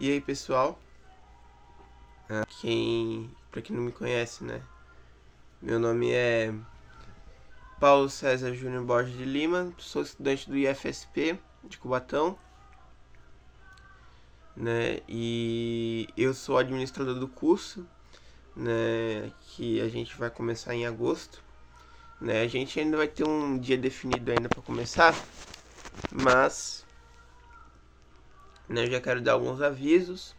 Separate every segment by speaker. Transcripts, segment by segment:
Speaker 1: E aí, pessoal? Pra quem não me conhece, né? Meu nome é Paulo César Júnior Borges de Lima, sou estudante do IFSP de Cubatão, né? E eu sou administrador do curso, né? Que a gente vai começar em agosto, né? A gente ainda vai ter um dia definido ainda para começar, mas, né? Eu já quero dar alguns avisos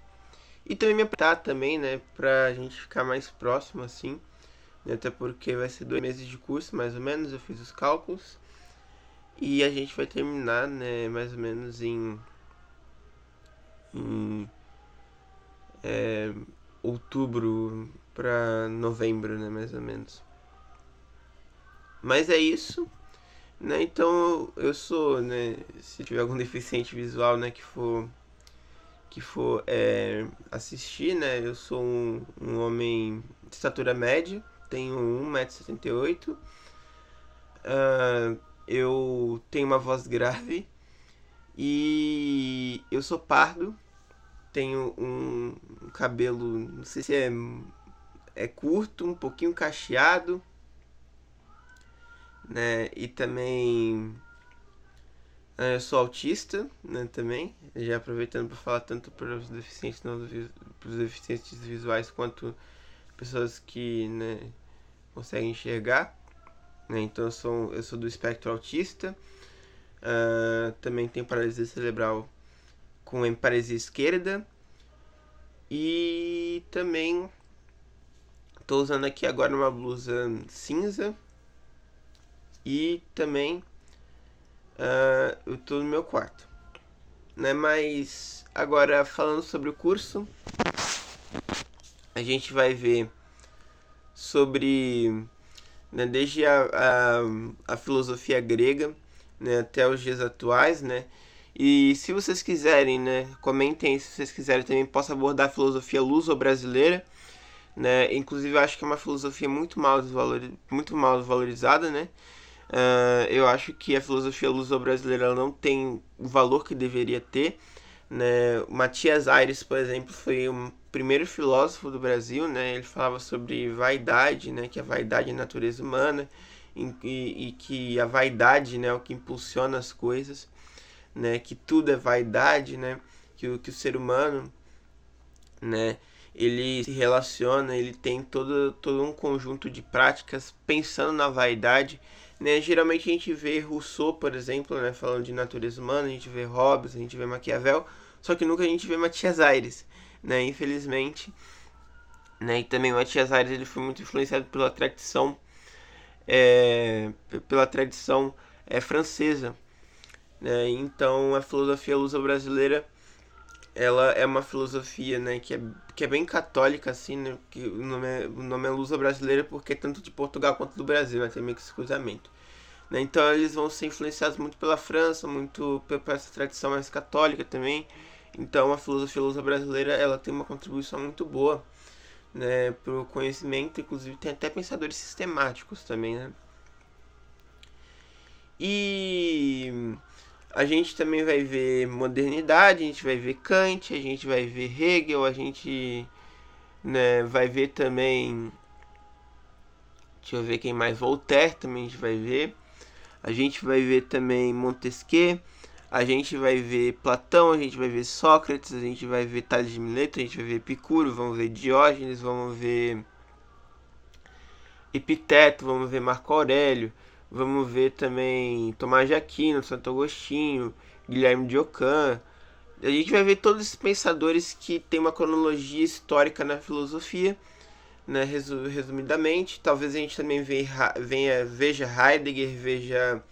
Speaker 1: e também me apresentar também, né? Pra gente ficar mais próximo assim. Até porque vai ser 2 meses de curso, mais ou menos, eu fiz os cálculos. E a gente vai terminar, né, mais ou menos em outubro para novembro, né, mais ou menos. Mas é isso, né, então eu sou, né, se tiver algum deficiente visual, né, que for assistir, né, eu sou um homem de estatura média, tenho 1,78 m. Eu tenho uma voz grave e eu sou pardo. Tenho um cabelo, não sei se é curto, um pouquinho cacheado, né? E também eu sou autista, né? Também, já aproveitando para falar tanto para os deficientes, para os deficientes visuais quanto pessoas que, né, conseguem enxergar. Né? Então eu sou do espectro autista. Também tenho paralisia cerebral com hemiparesia esquerda. E também estou usando aqui agora uma blusa cinza. E também eu estou no meu quarto. Né? Mas agora falando sobre o curso, a gente vai ver sobre, né, desde a filosofia grega, né, até os dias atuais, né? E se vocês quiserem, né, comentem se vocês quiserem também posso abordar a filosofia luso-brasileira, né? Inclusive eu acho que é uma filosofia muito mal valorizada, né? Eu acho que a filosofia luso-brasileira não tem o valor que deveria ter, né? Matias Aires, por exemplo, foi o primeiro filósofo do Brasil, né? Ele falava sobre vaidade, né? Que a vaidade é a natureza humana e que a vaidade, né, é o que impulsiona as coisas, né? Que tudo é vaidade, né? Que o ser humano, né, ele se relaciona, ele tem todo um conjunto de práticas pensando na vaidade, né? Geralmente a gente vê Rousseau, por exemplo, né, falando de natureza humana, a gente vê Hobbes, a gente vê Maquiavel, só que nunca a gente vê Matias Aires, né? Infelizmente, né? E também Matias Aires ele foi muito influenciado é, pela tradição francesa, né? Então a filosofia luso-brasileira ela é uma filosofia, né, que é bem católica, assim, né, que o nome é luso-brasileira porque é tanto de Portugal quanto do Brasil, né, tem meio que esse cruzamento. Né, então eles vão ser influenciados muito pela França, muito por essa tradição mais católica também. Então a filosofia luso-brasileira ela tem uma contribuição muito boa, né, para o conhecimento, inclusive tem até pensadores sistemáticos também, né. E a gente também vai ver modernidade, a gente vai ver Kant, a gente vai ver Hegel, a gente, né, vai ver também, deixa eu ver quem mais, Voltaire também a gente vai ver. A gente vai ver também Montesquieu, a gente vai ver Platão, a gente vai ver Sócrates, a gente vai ver Tales de Mileto, a gente vai ver Epicuro, vamos ver Diógenes, vamos ver Epiteto, vamos ver Marco Aurélio, vamos ver também Tomás de Aquino, Santo Agostinho, Guilherme de Ockham. A gente vai ver todos esses pensadores que têm uma cronologia histórica na filosofia, né, resumidamente. Talvez a gente também veja Heidegger, veja,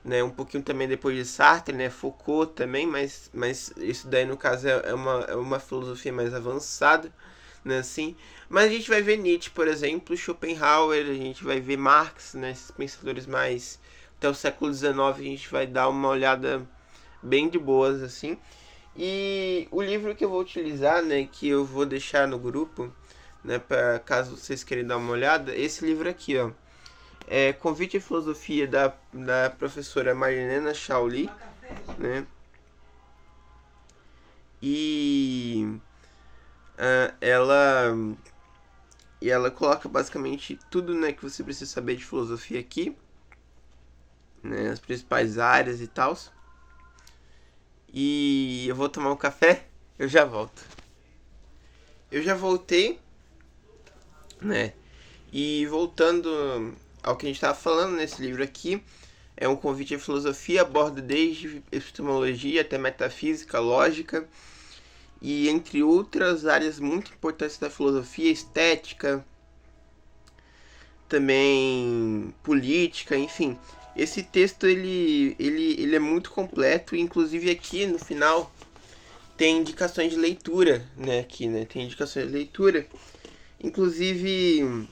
Speaker 1: né, um pouquinho também depois de Sartre, né, Foucault também, mas isso daí no caso é uma filosofia mais avançada, né, assim. Mas a gente vai ver Nietzsche, por exemplo, Schopenhauer, a gente vai ver Marx, né, esses pensadores mais até o século XIX, a gente vai dar uma olhada bem de boas, assim. E o livro que eu vou utilizar, né, que eu vou deixar no grupo, né, para caso vocês queiram dar uma olhada, esse livro aqui, ó, é Convite à Filosofia da professora Marilena Shauli, né? E ela e ela coloca basicamente tudo, né, que você precisa saber de filosofia aqui, né, as principais áreas e tal. E eu vou tomar um café, eu já volto. Eu já voltei, né? E voltando ao que a gente estava falando nesse livro aqui, é um convite à filosofia, aborda desde epistemologia até metafísica, lógica e entre outras áreas muito importantes da filosofia, estética, também política, enfim. Esse texto ele é muito completo, inclusive aqui no final tem indicações de leitura, né? Aqui, né? Tem indicações de leitura. Inclusive,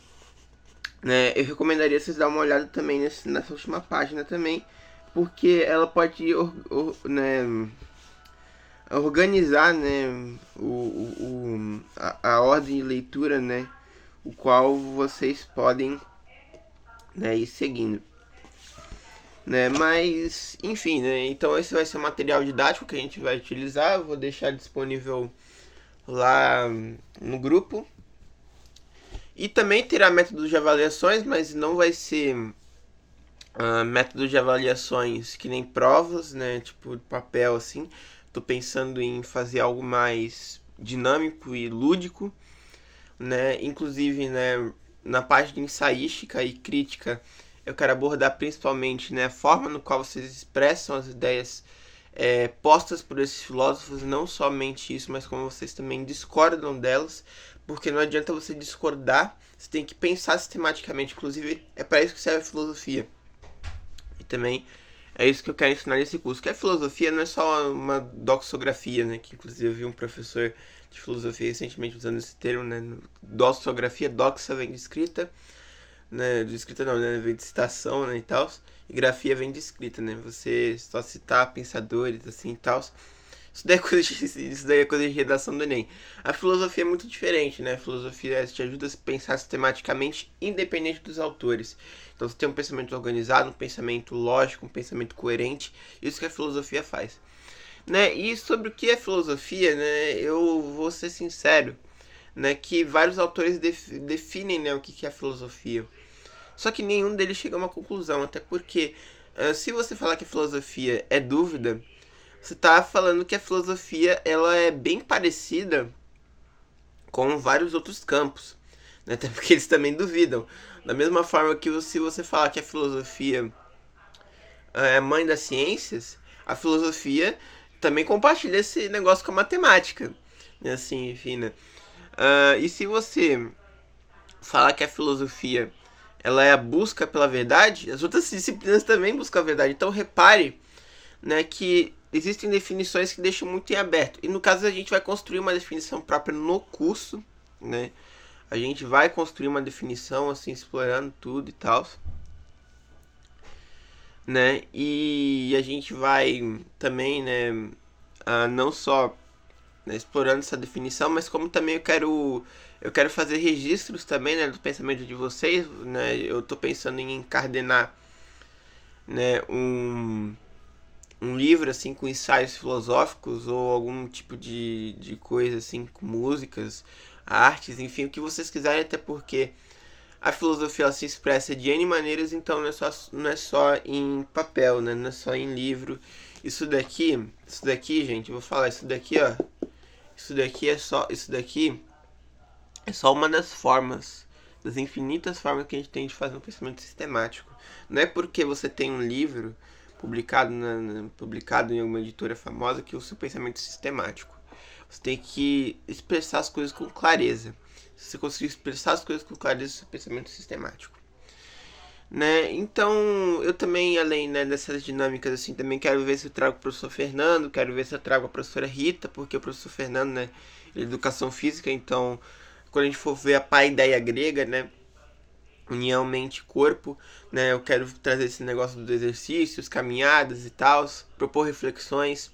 Speaker 1: né, eu recomendaria vocês dar uma olhada também nessa última página também, porque ela pode né, organizar, né, a ordem de leitura, né, o qual vocês podem, né, ir seguindo. Né, mas, enfim, né, então esse vai ser o material didático que a gente vai utilizar. Eu vou deixar disponível lá no grupo. E também terá método de avaliações, mas não vai ser método de avaliações que nem provas, né? Tipo papel assim. Tô pensando em fazer algo mais dinâmico e lúdico, né? Inclusive, né, na parte de ensaística e crítica, eu quero abordar principalmente, né, a forma no qual vocês expressam as ideias postas por esses filósofos, não somente isso, mas como vocês também discordam delas, porque não adianta você discordar, você tem que pensar sistematicamente, inclusive é para isso que serve a filosofia. E também é isso que eu quero ensinar nesse curso, que a filosofia não é só uma doxografia, né, que inclusive eu vi um professor de filosofia recentemente usando esse termo, né, doxografia, doxa vem de escrita, né, de escrita não, né, vem de citação, né, e tal, e grafia vem de escrita, né, você só citar pensadores, assim, e tal. Isso daí é coisa de redação do Enem. A filosofia é muito diferente, né? A filosofia te ajuda a pensar sistematicamente, independente dos autores. Então você tem um pensamento organizado, um pensamento lógico, um pensamento coerente. Isso que a filosofia faz. Né? E sobre o que é filosofia, né? Eu vou ser sincero, né? Que vários autores definem, né, o que é filosofia. Só que nenhum deles chega a uma conclusão, até porque se você falar que a filosofia é dúvida, você tá falando que a filosofia ela é bem parecida com vários outros campos, né? Até porque eles também duvidam. Da mesma forma que se você falar que a filosofia é mãe das ciências, a filosofia também compartilha esse negócio com a matemática, né? Assim, enfim, né? E se você falar que a filosofia ela é a busca pela verdade, as outras disciplinas também buscam a verdade. Então repare, né, que existem definições que deixam muito em aberto. E no caso a gente vai construir uma definição própria no curso, né? A gente vai construir uma definição assim, explorando tudo e tal, né? E a gente vai também, né, não só, né, explorando essa definição, mas como também eu quero fazer registros também, né, do pensamento de vocês, né? Eu tô pensando em encadenar, né, um livro assim com ensaios filosóficos ou algum tipo de coisa assim com músicas, artes, enfim, o que vocês quiserem, até porque a filosofia ela se expressa de N maneiras, então não é só em papel, né? Não é só em livro. Isso daqui, gente, eu vou falar, isso daqui é só uma das formas, das infinitas formas que a gente tem de fazer um pensamento sistemático. Não é porque você tem um livro publicado em alguma editora famosa que o seu pensamento é sistemático. Você tem que expressar as coisas com clareza. Se você conseguir expressar as coisas com clareza, o seu pensamento é sistemático. Né? Então, eu também, além, né, dessas dinâmicas, assim, também quero ver se eu trago o professor Fernando, quero ver se eu trago a professora Rita, porque o professor Fernando, né, ele é educação física, então, quando a gente for ver a paideia grega, né, união mente-corpo, né, eu quero trazer esse negócio dos exercícios, caminhadas e tal, propor reflexões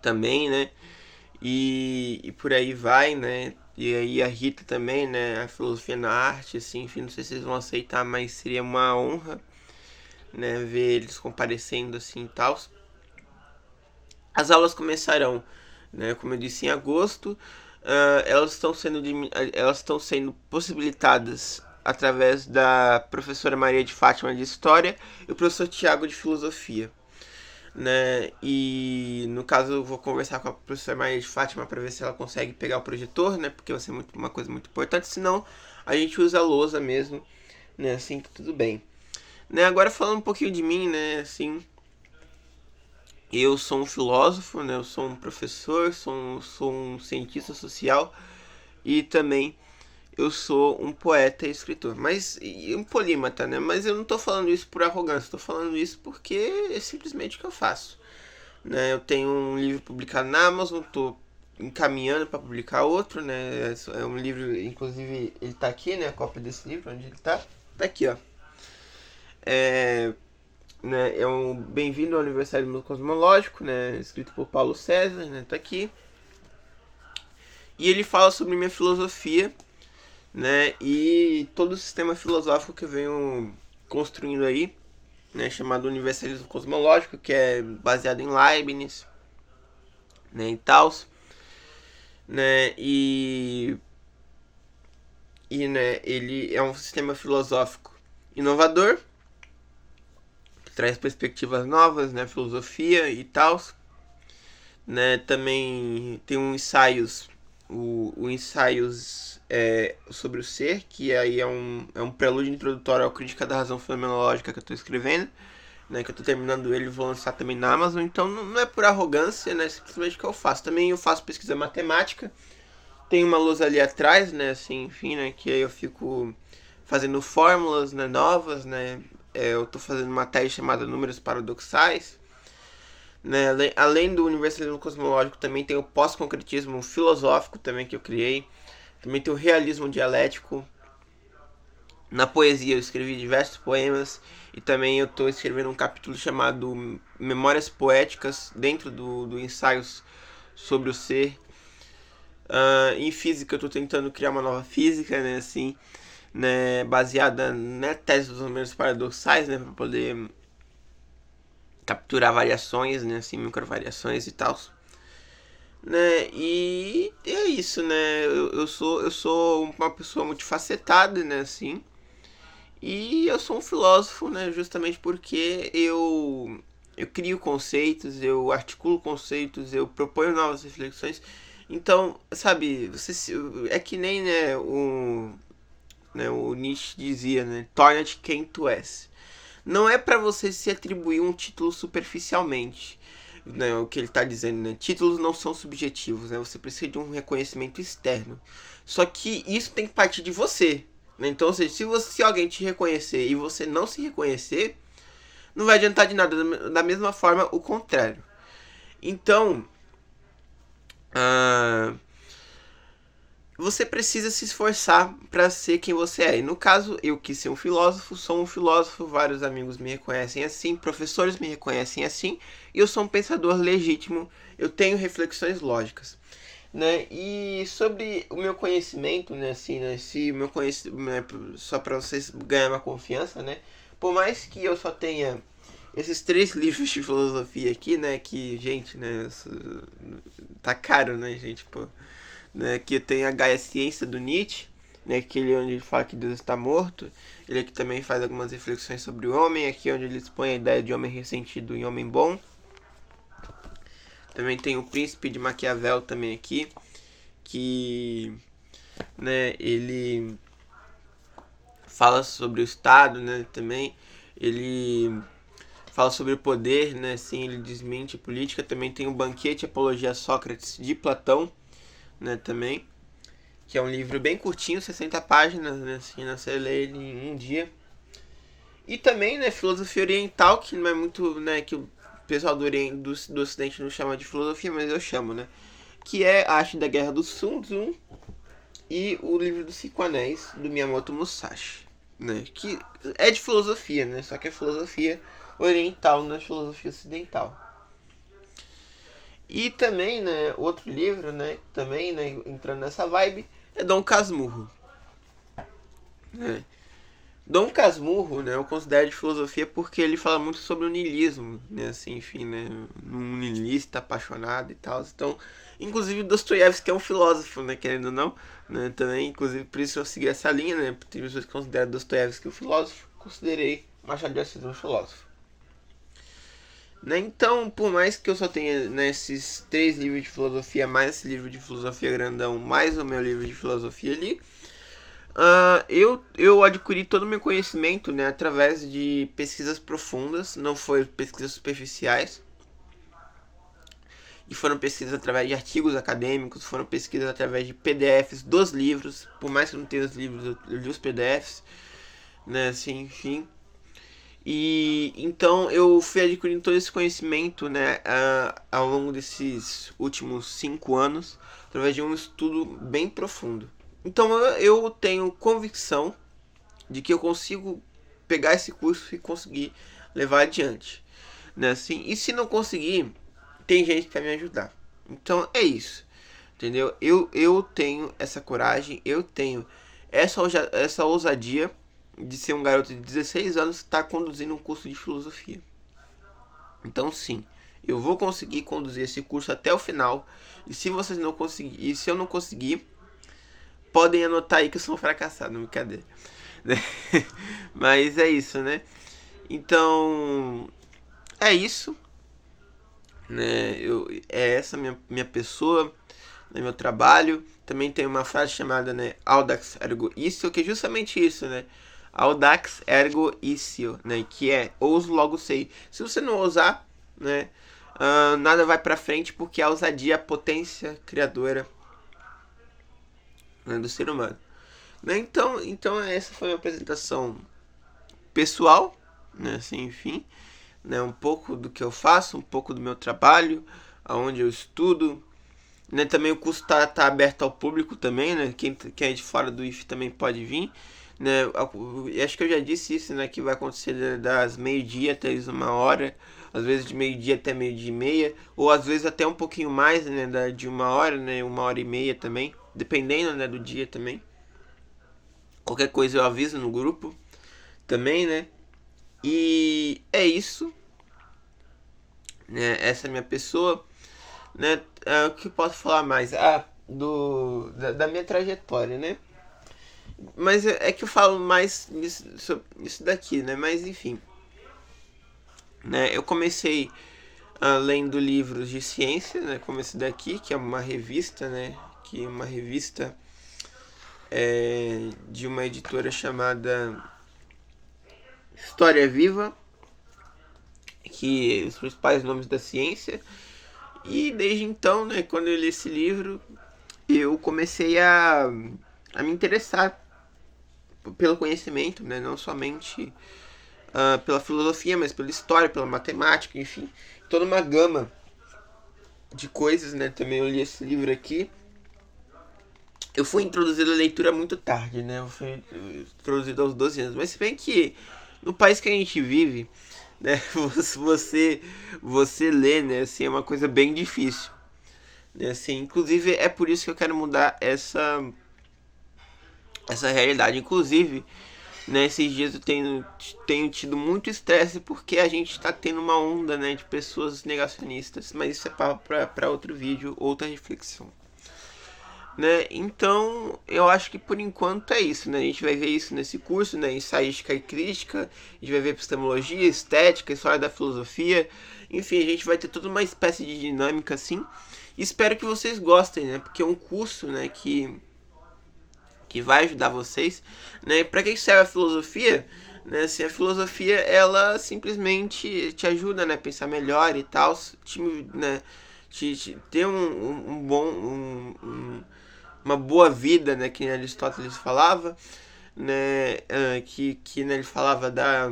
Speaker 1: também, né, e por aí vai, né? E aí a Rita também, né? A filosofia na arte, assim, enfim, não sei se vocês vão aceitar, mas seria uma honra, né? Ver eles comparecendo assim e tal. As aulas começarão, né? Como eu disse, em agosto. elas estão sendo possibilitadas através da professora Maria de Fátima de História e o professor Tiago de Filosofia, né? E no caso eu vou conversar com a professora Maria de Fátima para ver se ela consegue pegar o projetor, né? Porque vai ser uma coisa muito importante. Senão a gente usa a lousa mesmo, né? Assim que tudo bem. Né? Agora falando um pouquinho de mim, né? Assim, eu sou um filósofo, né? Eu sou um professor, sou um cientista social e também eu sou um poeta e escritor, mas e um polímata, né? Mas eu não tô falando isso por arrogância, tô falando isso porque é simplesmente o que eu faço, né? Eu tenho um livro publicado na Amazon, tô encaminhando para publicar outro, né? É um livro, inclusive ele tá aqui, né? A cópia desse livro, onde ele tá? Tá aqui, ó. É, né? É um Bem-vindo ao Aniversário do Mundo Cosmológico, né? Escrito por Paulo César, né? Tá aqui. E ele fala sobre minha filosofia, né? E todo o sistema filosófico que eu venho construindo aí, né? Chamado universalismo cosmológico, que é baseado em Leibniz, né? E tal, né? Né? Ele é um sistema filosófico inovador, que traz perspectivas novas, né? Filosofia e tal, né? Também tem um ensaios o ensaios sobre o ser, que aí é um prelúdio introdutório ao Crítica da Razão Fenomenológica que eu estou escrevendo, né, que eu estou terminando ele e vou lançar também na Amazon. Então não é por arrogância, né, simplesmente o que eu faço. Também eu faço pesquisa matemática, tem uma luz ali atrás, né, assim, enfim, né, que aí eu fico fazendo fórmulas, né, novas, né, eu estou fazendo uma tese chamada Números Paradoxais, né? Além do universalismo cosmológico, também tem o pós-concretismo filosófico também que eu criei. Também tem o realismo dialético. Na poesia eu escrevi diversos poemas. E também eu estou escrevendo um capítulo chamado Memórias Poéticas dentro do ensaios sobre o ser. Em física eu estou tentando criar uma nova física, né, assim, né, baseada na tese dos números paradoxais, né, para poder capturar variações, né, assim, microvariações e tal, né, e é isso, né, eu sou uma pessoa multifacetada, né, assim, e eu sou um filósofo, né, justamente porque eu crio conceitos, eu articulo conceitos, eu proponho novas reflexões. Então, sabe, você é que nem, né, o Nietzsche dizia, né, torna-te quem tu és. Não é para você se atribuir um título superficialmente, né, o que ele está dizendo, né? Títulos não são subjetivos, né? Você precisa de um reconhecimento externo. Só que isso tem que partir de você, né? Então, ou seja, se alguém te reconhecer e você não se reconhecer, não vai adiantar de nada. Da mesma forma, o contrário. Então, ah, você precisa se esforçar para ser quem você é. E no caso, eu quis ser um filósofo, sou um filósofo, vários amigos me reconhecem assim, professores me reconhecem assim, e eu sou um pensador legítimo, eu tenho reflexões lógicas. Né? E sobre o meu conhecimento, né, assim, né, se o meu conhecimento, né, só para vocês ganharem uma confiança, né, por mais que eu só tenha esses 3 livros de filosofia aqui, né, que, gente, né, tá caro, né, gente, pô, né, que tem a Gaia Ciência do Nietzsche, né, aquele onde ele fala que Deus está morto. Ele aqui também faz algumas reflexões sobre o homem, aqui onde ele expõe a ideia de homem ressentido e homem bom. Também tem o Príncipe de Maquiavel também aqui, que, né, ele fala sobre o Estado, né, também. Ele fala sobre o poder, né, assim, ele desmente a política. Também tem o Banquete Apologia a Sócrates de Platão, né, também, que é um livro bem curtinho, 60 páginas, né, assim, você lê ele em um dia. E também, né, filosofia oriental, que não é muito, né, que o pessoal do ocidente não chama de filosofia, mas eu chamo, né, que é A Arte da Guerra do Sun Tzu e o livro dos Cinco Anéis, do Miyamoto Musashi, né, que é de filosofia, né, só que é filosofia oriental, não é filosofia ocidental. E também, né, outro livro, né, também, né, entrando nessa vibe, é Dom Casmurro, né? Dom Casmurro, né, eu considero de filosofia porque ele fala muito sobre o niilismo, né, assim, enfim, né, um niilista apaixonado e tal. Então, inclusive Dostoiévski é um filósofo, né, querendo ou não, né, também, inclusive por isso eu segui essa linha, né, tem pessoas que consideram Dostoiévski um filósofo, considerei Machado de Assis um filósofo. Né, então, por mais que eu só tenha, né, esses 3 livros de filosofia, mais esse livro de filosofia grandão, mais o meu livro de filosofia ali, eu adquiri todo o meu conhecimento, né, através de pesquisas profundas, não foi pesquisas superficiais. E foram pesquisas através de artigos acadêmicos, foram pesquisas através de PDFs dos livros. Por mais que eu não tenha os livros, eu li os PDFs, né, assim, enfim. E então eu fui adquirindo todo esse conhecimento, né, ao longo desses últimos 5 anos, através de um estudo bem profundo. Então eu tenho convicção de que eu consigo pegar esse curso e conseguir levar adiante, né? Assim, e se não conseguir, tem gente para me ajudar. Então é isso, entendeu? Eu tenho essa coragem, eu tenho essa ousadia de ser um garoto de 16 anos que está conduzindo um curso de filosofia. Então sim, eu vou conseguir conduzir esse curso até o final. E se vocês não conseguirem, e se eu não conseguir, podem anotar aí que eu sou um fracassado, não brincadeira. Mas é isso, né? Então, é isso, né? É essa minha pessoa, né? Meu trabalho. Também tem uma frase chamada, né, Audax Ergo Issio, que é justamente isso, né? Audax Ergo Issio, né? Que é ouso logo sei. Se você não ousar, né, nada vai pra frente, porque a ousadia é a potência criadora, né, do ser humano. Né? Então essa foi a minha apresentação pessoal, né? Assim, enfim, né? Um pouco do que eu faço, um pouco do meu trabalho, aonde eu estudo, né? Também o curso tá aberto ao público também, né? Quem é de fora do IF também pode vir, né? Acho que eu já disse isso, né? Que vai acontecer das meio-dia até 1 hora, às vezes de meio-dia até meio-dia e meia, ou às vezes até um pouquinho mais, né? De 1 hora, né? 1 hora e meia também, dependendo, né? Do dia também. Qualquer coisa eu aviso no grupo também, né? E é isso, né? Essa é a minha pessoa, né? O que eu posso falar mais? Da minha trajetória, né? Mas é que eu falo mais nisso daqui, né? Mas enfim, né? Eu comecei lendo livros de ciência, né? Como esse daqui, que é uma revista, né? Que é uma revista de uma editora chamada História Viva, que os principais nomes da ciência. E desde então, né, quando eu li esse livro, eu comecei a me interessar pelo conhecimento, né, não somente pela filosofia, mas pela história, pela matemática, enfim, toda uma gama de coisas, né. Também eu li esse livro aqui. Eu fui introduzido à leitura muito tarde, né, eu fui introduzido aos 12 anos, mas se bem que no país que a gente vive, né, você lê, né, assim, é uma coisa bem difícil, né, assim, inclusive é por isso que eu quero mudar essa realidade. Inclusive, né, esses dias eu tenho tido muito estresse porque a gente está tendo uma onda, né, de pessoas negacionistas, mas isso é para outro vídeo, outra reflexão. Né? Então, eu acho que por enquanto é isso, né? A gente vai ver isso nesse curso, né? Ensaística e crítica, a gente vai ver epistemologia, estética, história da filosofia, enfim, a gente vai ter toda uma espécie de dinâmica assim. E espero que vocês gostem, né? Porque é um curso, né, que vai ajudar vocês, né? Para que serve a filosofia? Né? Assim, a filosofia, ela simplesmente te ajuda, né, a pensar melhor e tal, né, te ter um bom uma boa vida, né, que Aristóteles falava, né, que né, ele falava da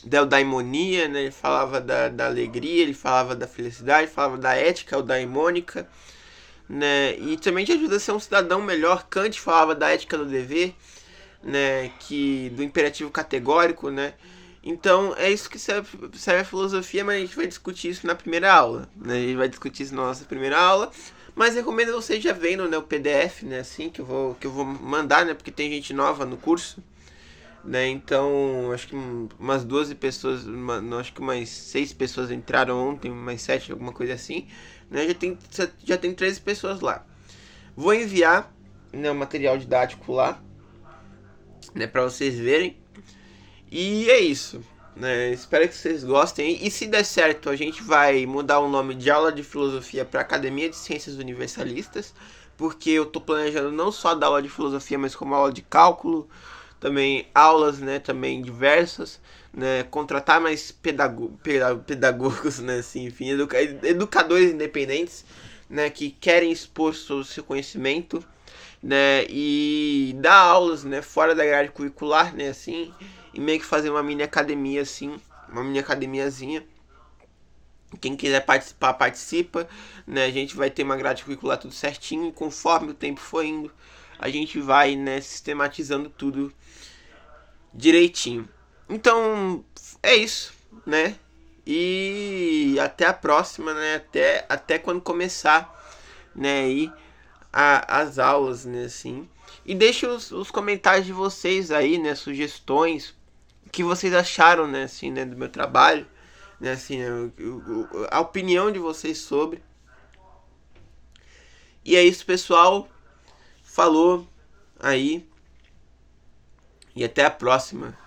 Speaker 1: eudaimonia, né, ele falava da alegria, ele falava da felicidade, falava da ética eudaimônica, né, e também te ajuda a ser um cidadão melhor. Kant falava da ética do dever, né, do imperativo categórico, né. Então é isso que serve a filosofia, mas a gente vai discutir isso na primeira aula, né? A gente vai discutir isso na nossa primeira aula, mas recomendo vocês já vendo, né, o PDF, né, assim, que eu vou mandar, né, porque tem gente nova no curso, né? Então, acho que umas 12 pessoas, não, acho que umas 6 pessoas entraram ontem, mais 7, alguma coisa assim, né? Já tem 13 pessoas lá. Vou enviar, né, o material didático lá, né, para vocês verem. E é isso, né? Espero que vocês gostem. E se der certo, a gente vai mudar o nome de aula de filosofia para Academia de Ciências Universalistas, porque eu tô planejando não só dar aula de filosofia, mas como aula de cálculo, também aulas, né, também diversas, né, contratar mais pedagogos, né, assim, enfim, educadores independentes, né, que querem expor seu conhecimento, né, e dar aulas, né, fora da grade curricular, né, assim, e meio que fazer uma mini academia, assim, uma mini academiazinha. Quem quiser participar, participa, né, a gente vai ter uma grade curricular tudo certinho, e conforme o tempo for indo, a gente vai, né, sistematizando tudo direitinho. Então, é isso, né, e até a próxima, né, até quando começar, né, aí as aulas, né, assim. E deixe os comentários de vocês aí, né, sugestões, o que vocês acharam, né, assim, né, do meu trabalho, né, assim, a opinião de vocês sobre. E é isso, pessoal. Falou aí e até a próxima.